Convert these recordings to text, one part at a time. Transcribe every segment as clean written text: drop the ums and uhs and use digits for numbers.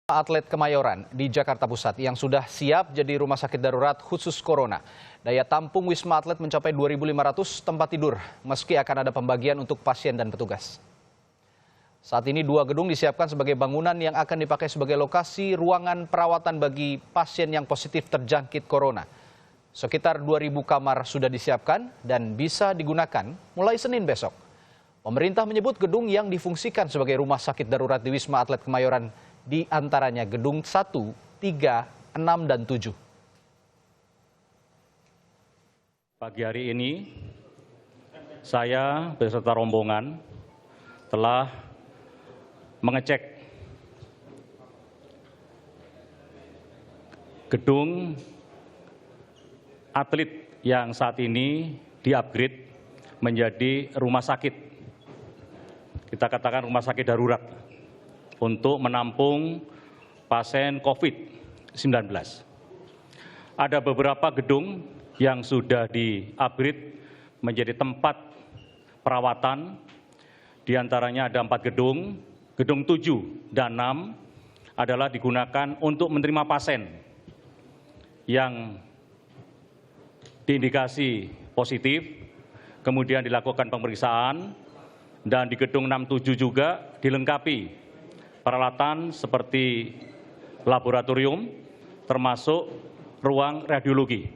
Atlet Kemayoran di Jakarta Pusat yang sudah siap jadi rumah sakit darurat khusus corona. Daya tampung Wisma Atlet mencapai 2.500 tempat tidur, meski akan ada pembagian untuk pasien dan petugas. Saat ini 2 gedung disiapkan sebagai bangunan yang akan dipakai sebagai lokasi ruangan perawatan bagi pasien yang positif terjangkit corona. Sekitar 2.000 kamar sudah disiapkan dan bisa digunakan mulai Senin besok. Pemerintah menyebut gedung yang difungsikan sebagai rumah sakit darurat di Wisma Atlet Kemayoran di antaranya gedung 1, 3, 6, dan 7. Pagi hari ini, saya beserta rombongan telah mengecek gedung atlet yang saat ini di-upgrade menjadi rumah sakit. Kita katakan rumah sakit darurat untuk menampung pasien COVID-19. Ada beberapa gedung yang sudah di-upgrade menjadi tempat perawatan, di antaranya ada 4 gedung, gedung 7 dan 6 adalah digunakan untuk menerima pasien yang diindikasi positif, kemudian dilakukan pemeriksaan, dan di gedung 6-7 juga dilengkapi peralatan seperti laboratorium, termasuk ruang radiologi.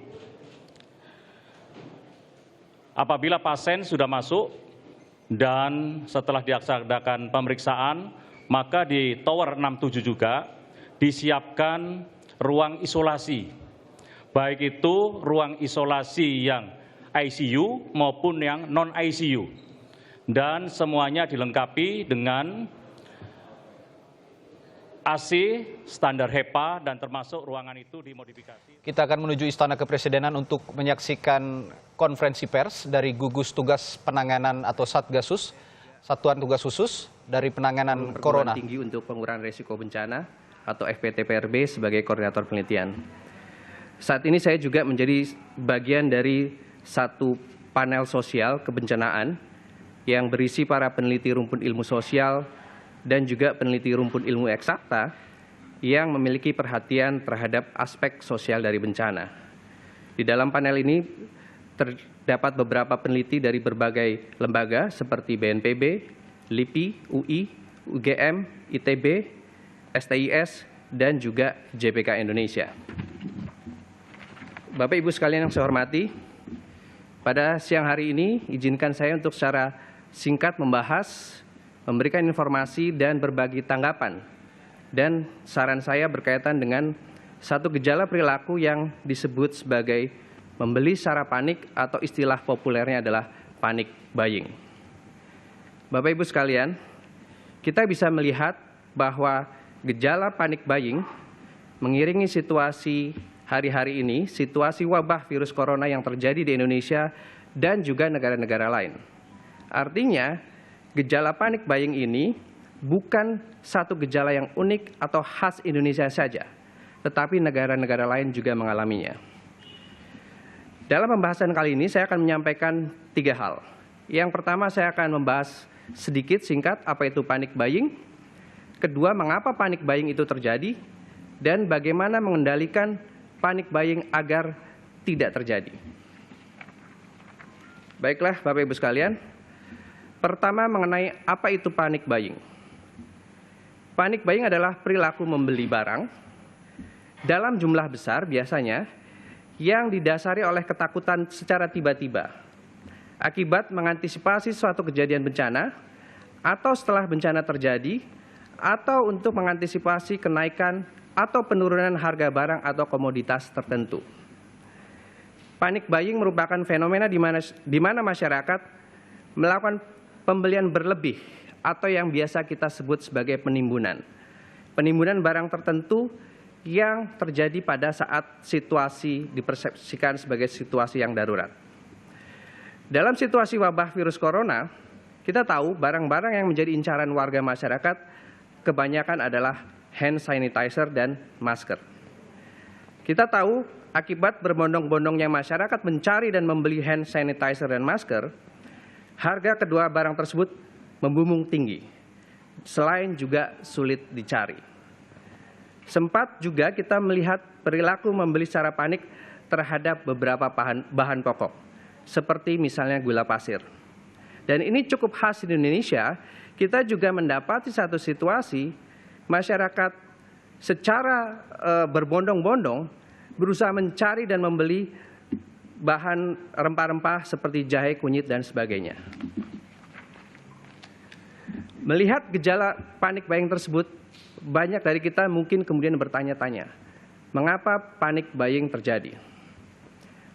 Apabila pasien sudah masuk dan setelah dilaksanakan pemeriksaan, maka di tower 6-7 juga disiapkan ruang isolasi, baik itu ruang isolasi yang ICU maupun yang non-ICU, dan semuanya dilengkapi dengan AC standar HEPA dan termasuk ruangan itu dimodifikasi. Kita akan menuju Istana Kepresidenan untuk menyaksikan konferensi pers dari gugus tugas penanganan atau Satgasus, Satuan Tugas Khusus dari penanganan corona. Tinggi untuk pengurangan risiko bencana atau FPTPRB sebagai koordinator penelitian. Saat ini saya juga menjadi bagian dari satu panel sosial kebencanaan yang berisi para peneliti rumpun ilmu sosial dan juga peneliti rumpun ilmu eksakta yang memiliki perhatian terhadap aspek sosial dari bencana. Di dalam panel ini terdapat beberapa peneliti dari berbagai lembaga seperti BNPB, LIPI, UI, UGM, ITB, STIS, dan juga JPK Indonesia. Bapak Ibu sekalian yang saya hormati, pada siang hari ini izinkan saya untuk secara singkat memberikan informasi dan berbagi tanggapan dan saran saya berkaitan dengan satu gejala perilaku yang disebut sebagai membeli secara panik atau istilah populernya adalah panic buying. Bapak Ibu sekalian, kita bisa melihat bahwa gejala panic buying mengiringi situasi hari-hari ini, situasi wabah virus corona yang terjadi di Indonesia dan juga negara-negara lain. Artinya, gejala panic buying ini bukan satu gejala yang unik atau khas Indonesia saja, tetapi negara-negara lain juga mengalaminya. Dalam pembahasan kali ini saya akan menyampaikan 3 hal. Yang pertama saya akan membahas sedikit singkat apa itu panic buying. Kedua, mengapa panic buying itu terjadi dan bagaimana mengendalikan panic buying agar tidak terjadi. Baiklah Bapak Ibu sekalian. Pertama mengenai apa itu panic buying. Panic buying adalah perilaku membeli barang dalam jumlah besar biasanya yang didasari oleh ketakutan secara tiba-tiba akibat mengantisipasi suatu kejadian bencana atau setelah bencana terjadi atau untuk mengantisipasi kenaikan atau penurunan harga barang atau komoditas tertentu. Panic buying merupakan fenomena di mana masyarakat melakukan pembelian berlebih atau yang biasa kita sebut sebagai penimbunan. Penimbunan barang tertentu yang terjadi pada saat situasi dipersepsikan sebagai situasi yang darurat. Dalam situasi wabah virus corona, kita tahu barang-barang yang menjadi incaran warga masyarakat kebanyakan adalah hand sanitizer dan masker. Kita tahu akibat berbondong-bondongnya masyarakat mencari dan membeli hand sanitizer dan masker, harga kedua barang tersebut membumbung tinggi, selain juga sulit dicari. Sempat juga kita melihat perilaku membeli secara panik terhadap beberapa bahan pokok, seperti misalnya gula pasir. Dan ini cukup khas di Indonesia, kita juga mendapati satu situasi masyarakat secara berbondong-bondong berusaha mencari dan membeli bahan rempah-rempah seperti jahe, kunyit, dan sebagainya. Melihat gejala panik buying tersebut, banyak dari kita mungkin kemudian bertanya-tanya, mengapa panik buying terjadi?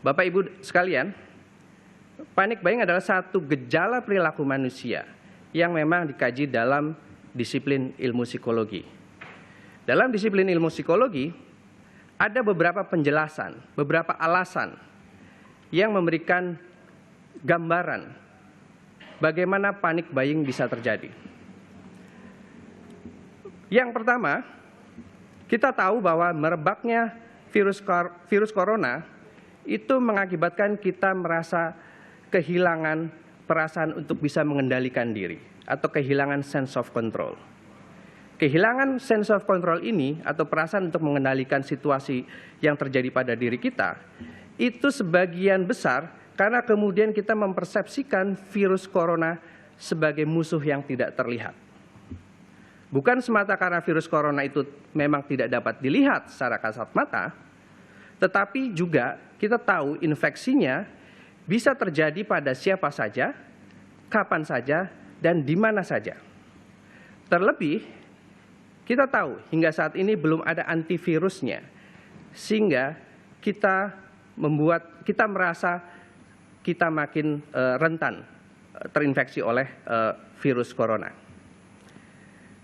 Bapak Ibu sekalian, panik buying adalah satu gejala perilaku manusia yang memang dikaji dalam disiplin ilmu psikologi. Dalam disiplin ilmu psikologi, ada beberapa penjelasan, beberapa alasan yang memberikan gambaran bagaimana panik buying bisa terjadi. Yang pertama, kita tahu bahwa merebaknya virus corona itu mengakibatkan kita merasa kehilangan perasaan untuk bisa mengendalikan diri atau kehilangan sense of control. Kehilangan sense of control ini atau perasaan untuk mengendalikan situasi yang terjadi pada diri kita itu sebagian besar karena kemudian kita mempersepsikan virus corona sebagai musuh yang tidak terlihat. Bukan semata karena virus corona itu memang tidak dapat dilihat secara kasat mata, tetapi juga kita tahu infeksinya bisa terjadi pada siapa saja, kapan saja, dan di mana saja. Terlebih, kita tahu hingga saat ini belum ada antivirusnya, sehingga kita merasa kita makin rentan terinfeksi oleh virus corona.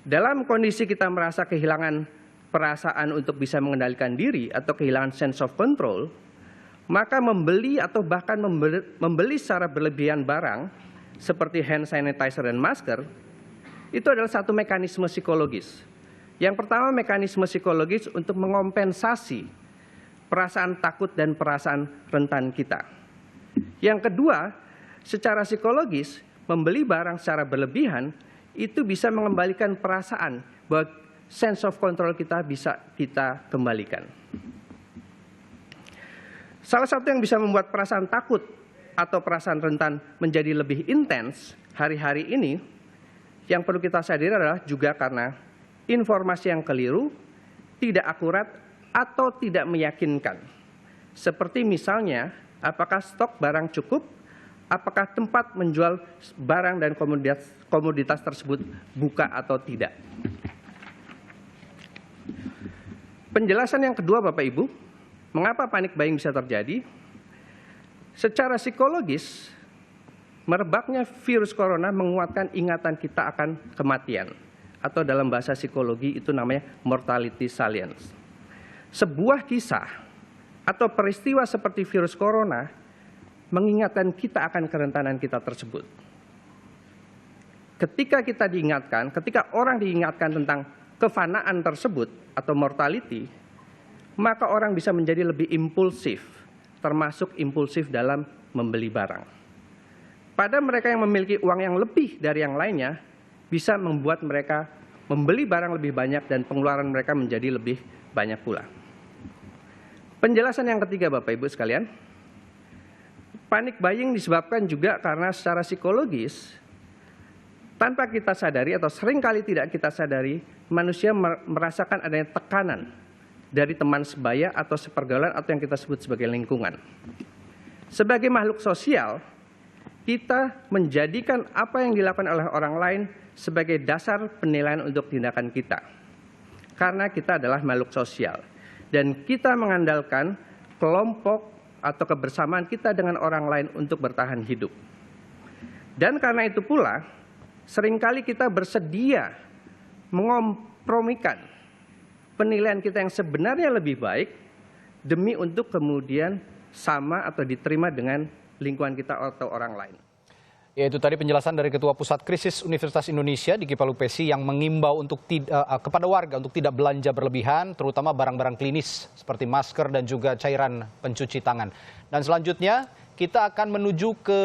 Dalam kondisi kita merasa kehilangan perasaan untuk bisa mengendalikan diri atau kehilangan sense of control, maka membeli atau bahkan membeli secara berlebihan barang seperti hand sanitizer dan masker itu adalah satu mekanisme psikologis. Yang pertama, mekanisme psikologis untuk mengompensasi perasaan takut dan perasaan rentan kita. Yang kedua, secara psikologis, membeli barang secara berlebihan itu bisa mengembalikan perasaan bahwa sense of control kita bisa kita kembalikan. Salah satu yang bisa membuat perasaan takut atau perasaan rentan menjadi lebih intens hari-hari ini, yang perlu kita sadari adalah juga karena informasi yang keliru, tidak akurat, atau tidak meyakinkan. Seperti misalnya, apakah stok barang cukup, apakah tempat menjual barang dan komoditas tersebut buka atau tidak. Penjelasan yang kedua, Bapak Ibu, mengapa panik buying bisa terjadi? Secara psikologis, merebaknya virus corona menguatkan ingatan kita akan kematian. Atau dalam bahasa psikologi itu namanya mortality salience. Sebuah kisah atau peristiwa seperti virus corona mengingatkan kita akan kerentanan kita tersebut. Ketika kita diingatkan, ketika orang diingatkan tentang kefanaan tersebut atau mortality, maka orang bisa menjadi lebih impulsif, termasuk impulsif dalam membeli barang. Pada mereka yang memiliki uang yang lebih dari yang lainnya, bisa membuat mereka membeli barang lebih banyak dan pengeluaran mereka menjadi lebih banyak pula. Penjelasan yang ketiga, Bapak Ibu sekalian, panik buying disebabkan juga karena secara psikologis, tanpa kita sadari atau seringkali tidak kita sadari, manusia merasakan adanya tekanan dari teman sebaya atau sepergaulan atau yang kita sebut sebagai lingkungan. Sebagai makhluk sosial, kita menjadikan apa yang dilakukan oleh orang lain sebagai dasar penilaian untuk tindakan kita. Karena kita adalah makhluk sosial dan kita mengandalkan kelompok atau kebersamaan kita dengan orang lain untuk bertahan hidup. Dan karena itu pula, seringkali kita bersedia mengompromikan penilaian kita yang sebenarnya lebih baik demi untuk kemudian sama atau diterima dengan lingkungan kita atau orang lain. Ya, itu tadi penjelasan dari Ketua Pusat Krisis Universitas Indonesia Diki Palupesi yang mengimbau untuk kepada warga untuk tidak belanja berlebihan, terutama barang-barang klinis seperti masker dan juga cairan pencuci tangan. Dan selanjutnya kita akan menuju ke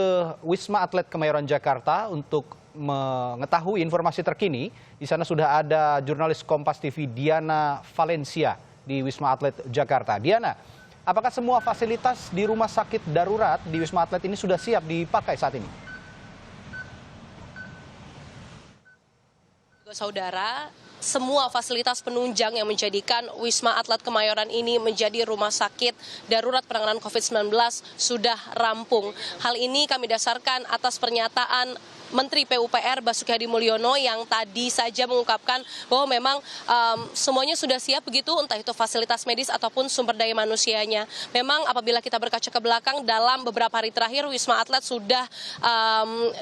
Wisma Atlet Kemayoran Jakarta untuk mengetahui informasi terkini, di sana sudah ada jurnalis Kompas TV Diana Valencia di Wisma Atlet Jakarta. Diana, apakah semua fasilitas di rumah sakit darurat di Wisma Atlet ini sudah siap dipakai saat ini? Saudara, semua fasilitas penunjang yang menjadikan Wisma Atlet Kemayoran ini menjadi rumah sakit darurat penanganan COVID-19 sudah rampung. Hal ini kami dasarkan atas pernyataan Menteri PUPR Basuki Hadi Mulyono yang tadi saja mengungkapkan bahwa memang semuanya sudah siap begitu, entah itu fasilitas medis ataupun sumber daya manusianya. Memang apabila kita berkaca ke belakang dalam beberapa hari terakhir Wisma Atlet sudah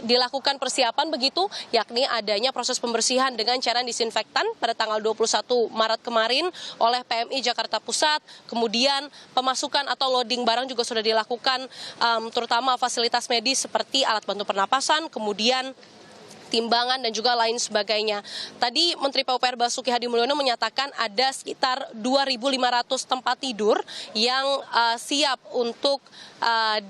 dilakukan persiapan begitu, yakni adanya proses pembersihan dengan cairan disinfektan pada tanggal 21 Maret kemarin oleh PMI Jakarta Pusat. Kemudian pemasukan atau loading barang juga sudah dilakukan, terutama fasilitas medis seperti alat bantu pernapasan, kemudian timbangan dan juga lain sebagainya. Tadi Menteri PUPR Basuki Hadi Mulyono menyatakan ada sekitar 2.500 tempat tidur yang siap untuk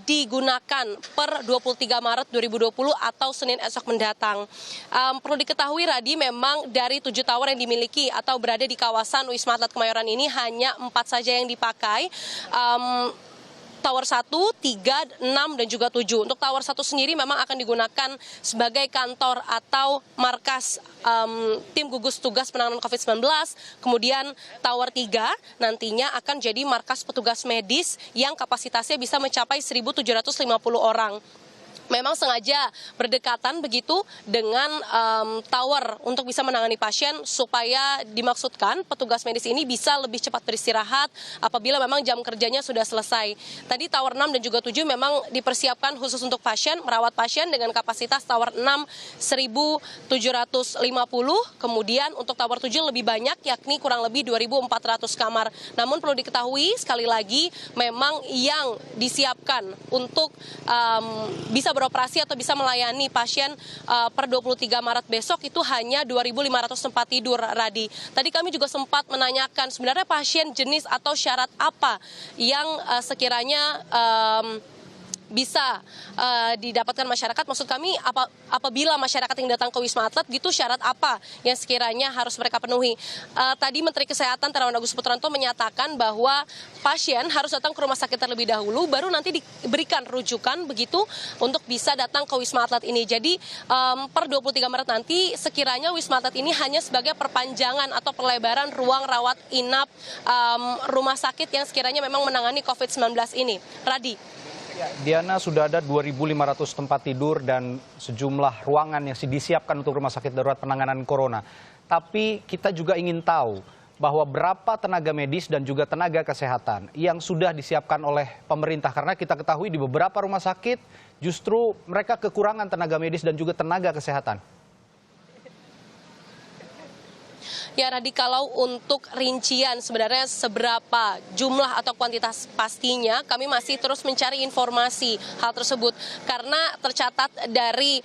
digunakan per 23 Maret 2020 atau Senin esok mendatang. Perlu diketahui Radi, memang dari 7 tower yang dimiliki atau berada di kawasan Wisma Atlet Kemayoran ini hanya 4 saja yang dipakai. Tower 1, 3, 6, dan juga 7. Untuk Tower 1 sendiri memang akan digunakan sebagai kantor atau markas tim gugus tugas penanganan COVID-19. Kemudian Tower 3 nantinya akan jadi markas petugas medis yang kapasitasnya bisa mencapai 1.750 orang. Memang sengaja berdekatan begitu dengan tower untuk bisa menangani pasien supaya dimaksudkan petugas medis ini bisa lebih cepat beristirahat apabila memang jam kerjanya sudah selesai. Tadi Tower 6 dan juga 7 memang dipersiapkan khusus untuk pasien, merawat pasien dengan kapasitas Tower 6 1.750, kemudian untuk Tower 7 lebih banyak yakni kurang lebih 2.400 kamar. Namun perlu diketahui sekali lagi memang yang disiapkan untuk bisa beroperasi atau bisa melayani pasien per 23 Maret besok itu hanya 2.500 tempat tidur, Radi. Tadi kami juga sempat menanyakan sebenarnya pasien jenis atau syarat apa yang sekiranya bisa didapatkan masyarakat. Maksud kami apabila masyarakat yang datang ke Wisma Atlet gitu, syarat apa yang sekiranya harus mereka penuhi. Tadi Menteri Kesehatan Terawan Agus Putranto menyatakan bahwa pasien harus datang ke rumah sakit terlebih dahulu, baru nanti diberikan rujukan begitu untuk bisa datang ke Wisma Atlet ini. Jadi per 23 Maret nanti sekiranya Wisma Atlet ini hanya sebagai perpanjangan atau perlebaran ruang rawat inap rumah sakit yang sekiranya memang menangani COVID-19 ini. Radi. Diana, sudah ada 2.500 tempat tidur dan sejumlah ruangan yang disiapkan untuk rumah sakit darurat penanganan corona. Tapi kita juga ingin tahu bahwa berapa tenaga medis dan juga tenaga kesehatan yang sudah disiapkan oleh pemerintah. Karena kita ketahui di beberapa rumah sakit justru mereka kekurangan tenaga medis dan juga tenaga kesehatan. Ya Radi, kalau untuk rincian sebenarnya seberapa jumlah atau kuantitas pastinya kami masih terus mencari informasi hal tersebut. Karena tercatat dari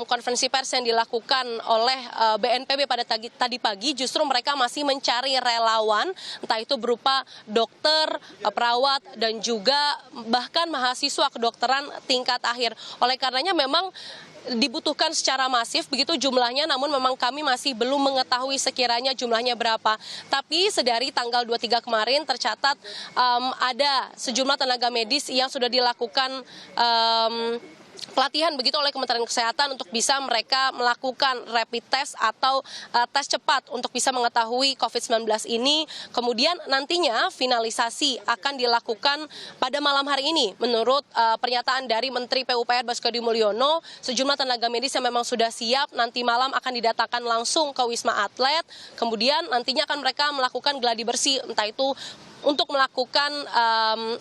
konferensi pers yang dilakukan oleh BNPB pada tadi pagi, justru mereka masih mencari relawan, entah itu berupa dokter, perawat, dan juga bahkan mahasiswa kedokteran tingkat akhir. Oleh karenanya memang dibutuhkan secara masif begitu jumlahnya, namun memang kami masih belum mengetahui sekiranya jumlahnya berapa. Tapi sedari tanggal 23 kemarin tercatat ada sejumlah tenaga medis yang sudah dilakukan pelatihan begitu oleh Kementerian Kesehatan untuk bisa mereka melakukan rapid test atau tes cepat untuk bisa mengetahui COVID-19 ini. Kemudian nantinya finalisasi akan dilakukan pada malam hari ini. Menurut pernyataan dari Menteri PUPR Basuki Hadi Mulyono, sejumlah tenaga medis yang memang sudah siap nanti malam akan didatangkan langsung ke Wisma Atlet. Kemudian nantinya akan mereka melakukan gladi bersih, entah itu untuk melakukan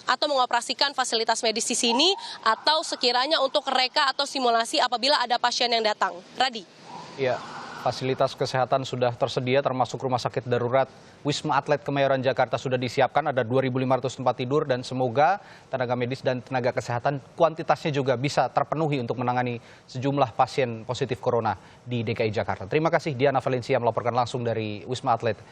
atau mengoperasikan fasilitas medis di sini atau sekiranya untuk reka atau simulasi apabila ada pasien yang datang. Radi. Ya, fasilitas kesehatan sudah tersedia termasuk rumah sakit darurat Wisma Atlet Kemayoran Jakarta sudah disiapkan, ada 2.500 tempat tidur dan semoga tenaga medis dan tenaga kesehatan kuantitasnya juga bisa terpenuhi untuk menangani sejumlah pasien positif corona di DKI Jakarta. Terima kasih Diana Valencia melaporkan langsung dari Wisma Atlet